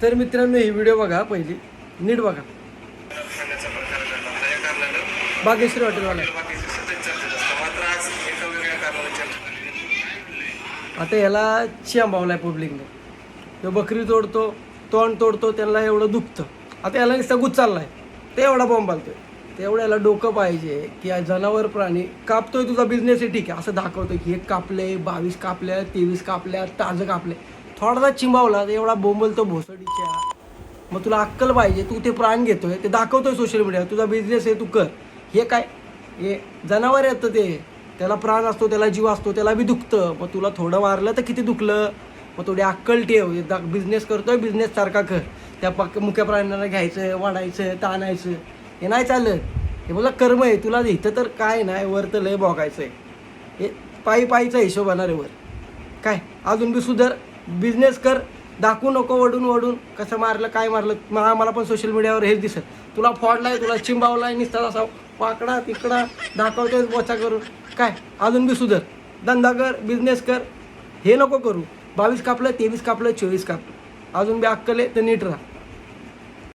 तर मित्रांनो ही व्हिडिओ बघा पहिली नीट बघा. बागेश्री हॉटेलवाला आता याला चिंबावलाय पब्लिकने. तो बकरी तोडतो, तोंड तोडतो, त्यांना एवढं दुखतं. आता याला नुसता गुच्छ चाललाय, ते एवढा बॉम्ब घालतोय. तेवढं याला डोकं पाहिजे की या जनावर प्राणी कापतोय, तुझा बिझनेस आहे ठीक आहे, असं दाखवतोय की हे कापले, 22 कापल्या, 23 कापल्या, ताजं कापले. थोडासा चिंबावला तर एवढा बोंबलतो भोसडीच्या. मग तुला अक्कल पाहिजे, तू ते प्राण घेतोय, ते दाखवतोय सोशल मीडियावर, तुझा बिझनेस आहे, तू कर. हे काय, हे जनावर येतं, ते त्याला प्राण असतो, त्याला जीव असतो, त्याला बी दुखतं. मग तुला थोडं मारलं तर किती दुखलं. मग थोडी अक्कल ठेव. बिझनेस करतोय, बिझनेस सारखा कर. त्या मुख्य प्राण्यांना घ्यायचं, वाढायचं, ताणायचं, हे नाही चालत. हे बोला कर्म आहे. तुला इथं तर काय नाही, वर तर लय बघायचं आहे. हे पायीचा हिशोब होणार आहे वर. काय अजून बी सुधार, बिझनेस कर, दाखवू नको वडून कसं मारलं, काय मारलं. मला पण सोशल मीडियावर हेच दिसत. तुला फोडलाय, तुला चिंबावलाय, निसता असा वाकडा तिकडा दाखवतोय बोचा करून. काय अजून बी सुधार, धंदा कर, बिझनेस कर. हे नको करू. 22 कापलं, 23 कापलं, 24 कापलं, अजून बी अक्कल आहे तर नीट राहा.